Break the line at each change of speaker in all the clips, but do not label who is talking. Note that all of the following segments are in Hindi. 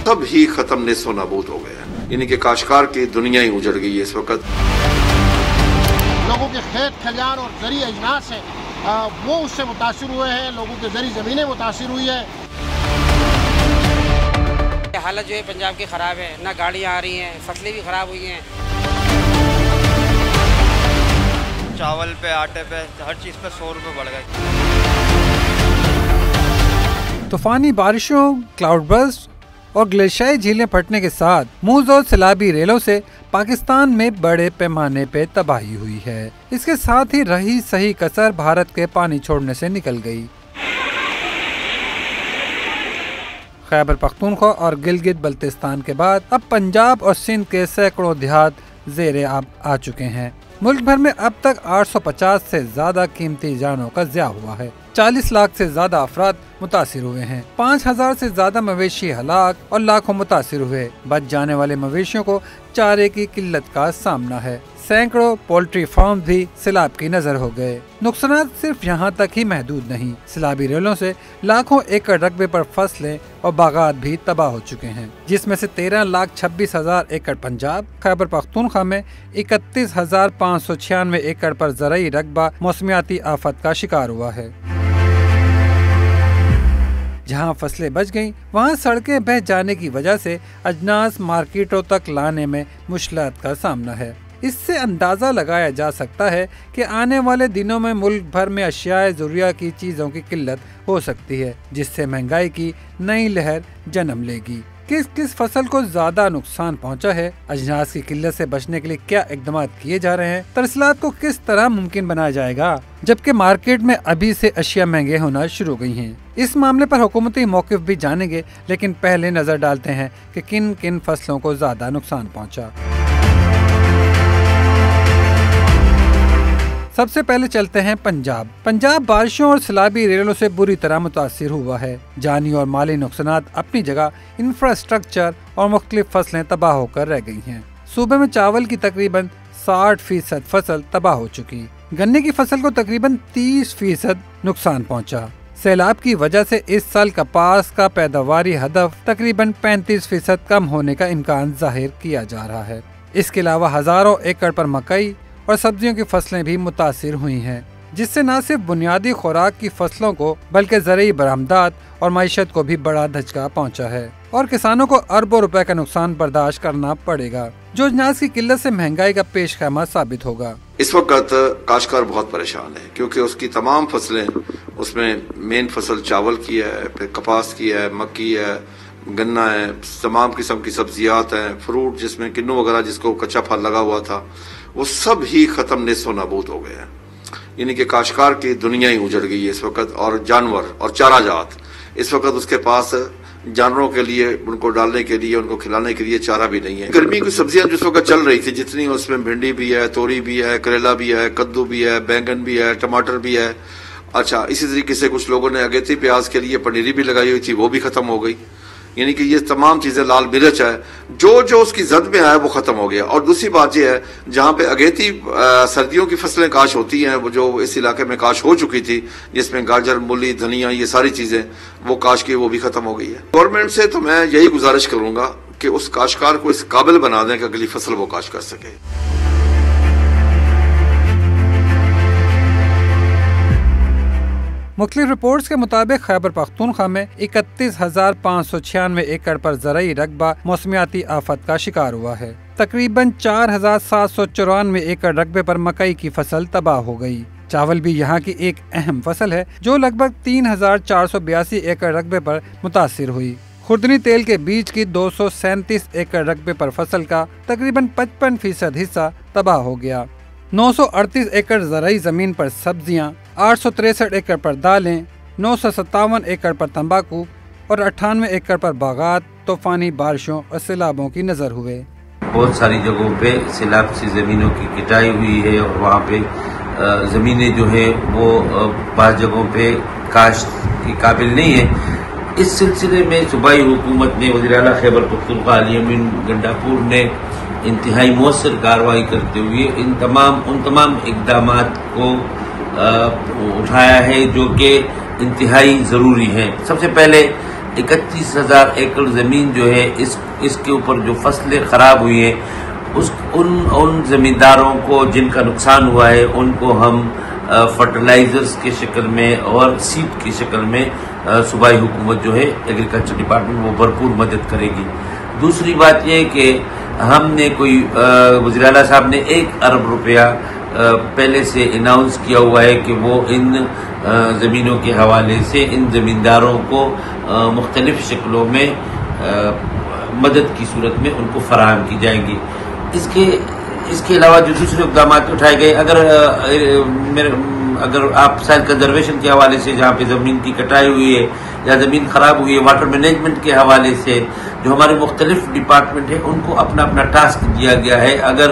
सब ही खत्म नेस्तो नाबूद हो गए हैं। यानी कि काश्तकार की दुनिया ही उजड़ गई है इस वक्त।
लोगों के खेत खलियान और ज़री अजनास है वो उससे मुतासिर हुए हैं, लोगों के ज़री ज़मीनें मुतासिर हुई है।
हालत जो है पंजाब की ख़राब है, ना गाड़ियाँ आ रही हैं, फसलें भी ख़राब हुई हैं।
चावल पे, आटे पे, हर चीज़ पे 100 रुपये बढ़ गए।
तूफानी बारिशों, क्लाउड बर्स्ट और ग्लेशियाई झीलें फटने के साथ मूज और सैलाबी रेलों से पाकिस्तान में बड़े पैमाने पे तबाही हुई है। इसके साथ ही रही सही कसर भारत के पानी छोड़ने से निकल गई। खैबर पख्तूनख्वा और गिलगित बल्तिस्तान के बाद अब पंजाब और सिंध के सैकड़ों देहात ज़ेरे आब आ चुके हैं। मुल्क भर में अब तक 850 से ज्यादा कीमती जानों का ज़िया हुआ है। 40 लाख से ज्यादा अफराद मुतासिर हुए हैं। 5000 से ज्यादा मवेशी हलाक और लाखों मुतासिर हुए। बच जाने वाले मवेशियों को चारे की किल्लत का सामना है। सैकड़ों पोल्ट्री फार्म भी सैलाब की नजर हो गए। नुकसान सिर्फ यहाँ तक ही महदूद नहीं, सैलाबी रेलों से लाखों एकड़ रकबे पर फसलें और बागात भी तबाह हो चुके हैं, जिसमें से 13,26,000 एकड़ पंजाब, खैबर पख्तूनख्वा में 31,596 एकड़ पर ज़राई रकबा मौसमियाती आफत का शिकार हुआ है। जहां फसलें बच गईं, वहां सड़कें बह जाने की वजह से अजनास मार्केटों तक लाने में मुश्किलात का सामना है। इससे अंदाज़ा लगाया जा सकता है कि आने वाले दिनों में मुल्क भर में अशियाए ज़रूरिया की चीज़ों की किल्लत हो सकती है, जिससे महंगाई की नई लहर जन्म लेगी। किस किस फसल को ज्यादा नुकसान पहुंचा है, अजनास की किल्लत से बचने के लिए क्या इकदाम किए जा रहे हैं, तरसलात को किस तरह मुमकिन बनाया जाएगा, जबकि मार्केट में अभी से अशिया महंगे होना शुरू हो गई हैं। इस मामले पर हुकूमती मौक़िफ़ भी जानेंगे, लेकिन पहले नजर डालते हैं कि किन किन फसलों को ज्यादा नुकसान पहुँचा। सबसे पहले चलते हैं पंजाब। पंजाब बारिशों और सैलाबी रेलों से बुरी तरह मुतासिर हुआ है। जानी और माली नुकसानात अपनी जगह, इंफ्रास्ट्रक्चर और मुख्तलिफ फसलें तबाह होकर रह गई हैं। सूबे में चावल की तकरीबन 60% फसल तबाह हो चुकी। गन्ने की फसल को तकरीबन 30% नुकसान पहुंचा। सैलाब की वजह से इस साल कपास का पैदावारी हदफ तकरीबन 35% कम होने का इम्कान जाहिर किया जा रहा है। इसके अलावा हजारों एकड़ पर मकई और सब्जियों की फसलें भी मुतासिर हुई हैं, जिससे न सिर्फ बुनियादी खुराक की फसलों को बल्कि ज़रूरी बरामदात और मईशत को भी बड़ा धचका पहुंचा है और किसानों को अरबों रुपए का नुकसान बर्दाश्त करना पड़ेगा, जो अजनास की किल्लत से महंगाई का पेश खैमा साबित होगा।
इस वक्त काश्तकार बहुत परेशान है, क्योंकि उसकी तमाम फसलें, उसमें मेन फसल चावल की है, फिर कपास की है, मक्की है, गन्ना है, तमाम किस्म की सब्जियात हैं, फ्रूट जिसमें किन्नू वगैरह जिसको कच्चा फल लगा हुआ था, वो सब ही खत्म नेस्तो नाबूद हो गए हैं। यानी कि काश्तकार की दुनिया ही उजड़ गई है इस वक्त। और जानवर और चारा जात, इस वक्त उसके पास जानवरों के लिए, उनको डालने के लिए, उनको खिलाने के लिए चारा भी नहीं है। गर्मी की सब्जियां जिस वक्त चल रही थी जितनी, उसमें भिंडी भी है, तोरी भी है, करेला भी है, कद्दू भी है, बैंगन भी है, टमाटर भी है। अच्छा, इसी तरीके से कुछ लोगों ने अगेती प्याज के लिए पनीरी भी लगाई हुई थी, वो भी खत्म हो गई। यानी कि ये तमाम चीजें, लाल मिर्च है, जो उसकी जद में आया वो खत्म हो गया। और दूसरी बात ये है, जहाँ पे अगेती सर्दियों की फसलें काश होती हैं, वो जो इस इलाके में काश हो चुकी थी, जिसमें गाजर, मूली, धनिया, ये सारी चीजें वो काश की, वो भी खत्म हो गई है। गवर्नमेंट से तो मैं यही गुजारिश करूंगा कि उस काश्तकार को इस काबिल बना दें कि अगली फसल वो काश कर सके।
मुख्तलिफ रिपोर्ट्स के मुताबिक खैबर पख्तूनख्वा में 31,596 एकड़ पर ज़राई रकबा मौसमियाती आफत का शिकार हुआ है। तकरीबन 4,794 एकड़ रकबे पर मकई की फसल तबाह हो गई। चावल भी यहाँ की एक अहम फसल है, जो लगभग 3,482 एकड़ रकबे पर मुतासिर हुई। खुर्दनी तेल के बीज की 237 एकड़ रकबे पर फसल का तकरीबन 55% हिस्सा तबाह हो गया। 938 एकड़ ज़राई ज़मीन पर सब्जियां, 863 एकड़ पर दालें, 957 एकड़ पर तंबाकू और 98 एकड़ पर बागात तूफानी बारिशों और सैलाबों की नजर हुए।
बहुत सारी जगहों पे सैलाब से जमीनों की कटाई हुई है और वहाँ पे जमीनें जो है वो बाज़ जगहों पे काश्त की काबिल नहीं है। इस सिलसिले में सूबाई हुकूमत ने वज़ीर-ए-आला खैबर पख्तूनख्वा अली अमीन गंडापुर ने इंतहाई मौसर कार्रवाई करते हुए उन तमाम इक़दामात को उठाया है जो कि इंतहाई ज़रूरी है। सबसे पहले 31,000 एकड़ ज़मीन जो है इसके ऊपर जो फसलें ख़राब हुई हैं उन ज़मींदारों को जिनका नुकसान हुआ है उनको हम फर्टिलाइज़र्स के शक्ल में और सीड की शक्ल में सूबाई हुकूमत जो है एग्रीकल्चर डिपार्टमेंट वो भरपूर मदद करेगी। दूसरी बात यह है कि हमने वज़ीर आला साहब ने 1 अरब रुपया पहले से अनाउंस किया हुआ है कि वो इन ज़मीनों के हवाले से इन ज़मींदारों को मुख्तलिफ शक्लों में मदद की सूरत में उनको फराहम की जाएंगी। इसके अलावा जो दूसरे इक़दाम उठाए गए, अगर आप साइल कंजर्वेशन के हवाले से जहाँ पे ज़मीन की कटाई हुई है या ज़मीन ख़राब हुई है, वाटर मैनेजमेंट के हवाले से जो हमारे मुख्तलिफ डिपार्टमेंट है उनको अपना अपना टास्क दिया गया है। अगर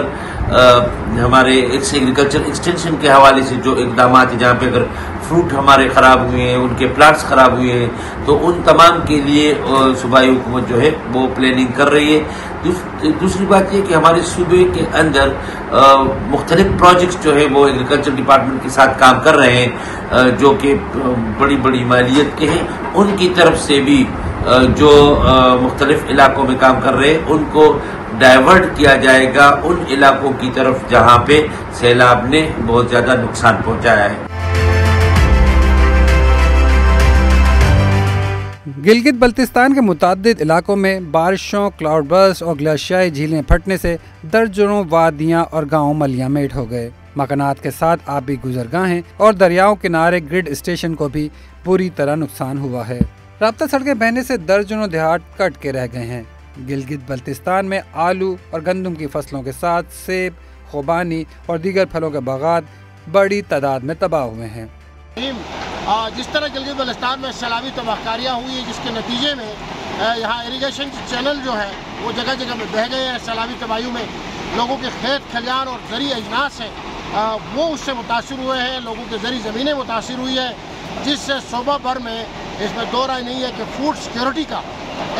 हमारे एग्रीकल्चर एक्सटेंशन के हवाले से जो इक़दाम है जहाँ पे अगर फ्रूट हमारे ख़राब हुए हैं, उनके प्लांट्स ख़राब हुए हैं, तो उन तमाम के लिए सूबाई हुकूमत जो है वो प्लानिंग कर रही है। दूसरी बात ये कि हमारे सूबे के अंदर मुख्तलिफ प्रोजेक्ट्स जो है वो एग्रीकल्चर डिपार्टमेंट के साथ काम कर रहे हैं जो कि बड़ी बड़ी मालियत के हैं। उनकी तरफ से भी जो मुख्तलिफ इलाकों में काम कर रहे हैं उनको डाइवर्ट किया जाएगा उन इलाकों की तरफ जहाँ पे सैलाब ने बहुत ज़्यादा नुकसान पहुँचाया है।
गिलगित बल्तिस्तान के मुताद्दिद इलाकों में बारिशों, क्लाउड बर्स्ट और ग्लेशियाई झीलें फटने से दर्जनों वादियाँ और गाँव मलियामेट हो गए। मकानात के साथ आबी गुजरगाहें और दरियाओं किनारे ग्रिड स्टेशन को भी बुरी तरह नुकसान हुआ है। राब्ता सड़कें बहने से दर्जनों देहात कट के रह गए हैं। गिलगित बल्तिस्तान में आलू और गंदम की फसलों के साथ सेब, खुबानी और दीगर फलों के बागात बड़ी तादाद में तबाह हुए हैं।
जिस तरह गिलगित बल्तिस्तान में सैलाबी तबाहकारियाँ हुई है, जिसके नतीजे में यहाँ इरिगेशन चैनल जो है वो जगह जगह में बह गए हैं। सैलाबी तबाही में लोगों के खेत खलियान और ज़री अजनास हैं वो उससे मुतासर हुए हैं। लोगों के ज़री ज़मीनें मुतासर हुई है, जिससे सूबा भर में इसमें दो राय नहीं है कि फूड सिक्योरिटी का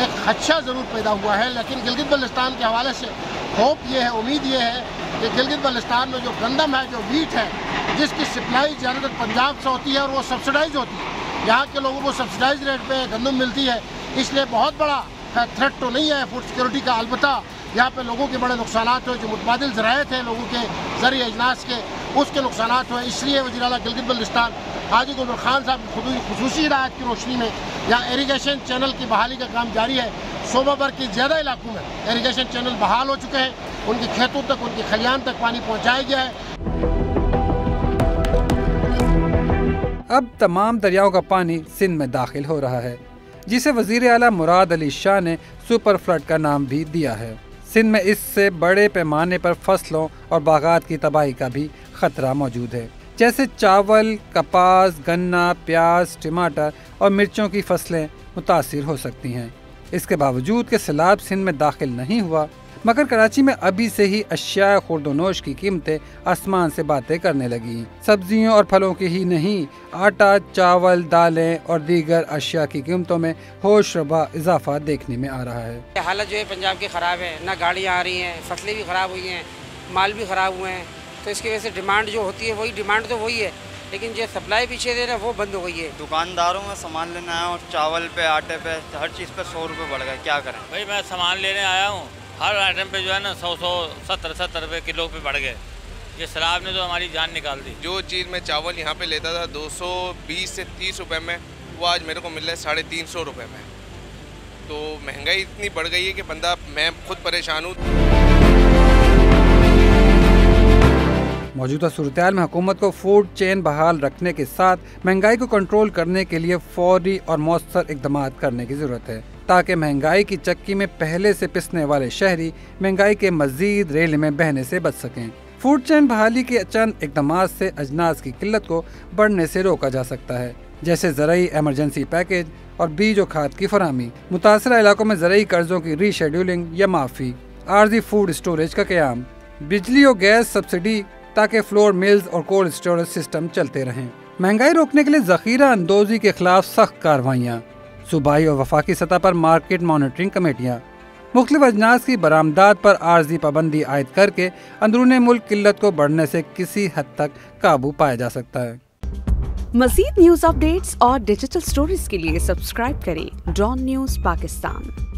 एक खदशा ज़रूर पैदा हुआ है। लेकिन गिलगित बल्तिस्तान के हवाले से होप ये है, उम्मीद ये है कि गिलगित बल्तिस्तान में जो गंदम है, जो वीट है, जिसकी सप्लाई ज़्यादातर पंजाब से होती है और वो सब्सिडाइज होती है, यहाँ के लोगों को सब्सिडाइज रेट पे गंदम मिलती है, इसलिए बहुत बड़ा थ्रेट तो नहीं है फूड सिक्योरिटी का। अलबत्ता यहाँ पे लोगों के बड़े नुकसान हुए, जो मुतबादिल ज़राए थे लोगों के ज़रिए अजनास के, उसके नुकसान हुए। इसलिए वज़ीर आला गिलगित बल्तिस्तान हाजी गुलबर खान साहब की खुसूसी हिदायत की रोशनी में यहाँ इरीगेशन चैनल की बहाली का काम जारी है। सूबा भर के ज़्यादा इलाकों में इरीगेशन चैनल बहाल हो चुके हैं, उनके खेतों तक, उनके खलियान तक पानी पहुँचाया गया है।
अब तमाम दरियाओं का पानी सिंध में दाखिल हो रहा है, जिसे वज़ीर आला मुराद अली शाह ने सुपर फ्लड का नाम भी दिया है। सिंध में इससे बड़े पैमाने पर फसलों और बागात की तबाही का भी खतरा मौजूद है, जैसे चावल, कपास, गन्ना, प्याज, टमाटर और मिर्चों की फसलें मुतासिर हो सकती हैं। इसके बावजूद कि सैलाब सिंध में दाखिल नहीं हुआ, मगर कराची में अभी से ही अशिया खुर्दोनोश की कीमतें आसमान से बातें करने लगी। सब्जियों और फलों की ही नहीं, आटा, चावल, दालें और दीगर अशिया की कीमतों में होशरबा इजाफा देखने में आ रहा है।
हालत जो है पंजाब की ख़राब है, ना गाड़ियाँ आ रही हैं, फसलें भी ख़राब हुई हैं, माल भी ख़राब हुए हैं, तो इसकी वजह से डिमांड जो होती है वही डिमांड तो वही है, लेकिन जो सप्लाई पीछे दे रहा है वो बंद हो गई है।
दुकानदारों में सामान लेना है और चावल पे, आटे पे, हर चीज़ पे 100 रुपये बढ़ गए, क्या करें
भाई। मैं सामान लेने आया हूँ, हर आइटम पे जो है ना 100-70 रुपये किलो पे बढ़ गए। ये सैलाब ने तो हमारी जान निकाल दी।
जो चीज़ मैं चावल यहाँ पे लेता था 220 से 30 रुपए में, वो आज मेरे को मिल रहा है 350 रुपये में। तो महंगाई इतनी बढ़ गई है कि मैं खुद परेशान हूँ।
मौजूदा सूरत-ए-हाल में हुकूमत को फूड चेन बहाल रखने के साथ महंगाई को कंट्रोल करने के लिए फौरी और मौसर इक़दाम करने की ज़रूरत है, ताकि महंगाई की चक्की में पहले से पिसने वाले शहरी महंगाई के मजीद रेल में बहने से बच सकें। फूड चेन बहाली के चंद इक़दाम से अजनास की किल्लत को बढ़ने से रोका जा सकता है, जैसे ज़राई एमरजेंसी पैकेज और बीज और खाद की फराहमी, मुतासरा इलाकों में ज़राई कर्जों की रीशेड्यूलिंग या माफ़ी, आर्जी फूड स्टोरेज का क़याम, बिजली और गैस सब्सिडी ताकि फ्लोर मिल्स और कोल्ड स्टोरेज सिस्टम चलते रहें। महंगाई रोकने के लिए ज़ख़ीरा अंदोज़ी के खिलाफ सख्त कार्रवाइयाँ, सूबाई और वफाकी सतह पर मार्केट मॉनिटरिंग कमेटियाँ, मुख्तलिफ अजनास की बरामदात पर आर्जी पाबंदी आयद करके अंदरूनी मुल्क किल्लत को बढ़ने से किसी हद तक काबू पाया जा सकता है।
मज़ीद न्यूज़ अपडेट्स और डिजिटल स्टोरीज के लिए सब्सक्राइब करें डॉन न्यूज़ पाकिस्तान।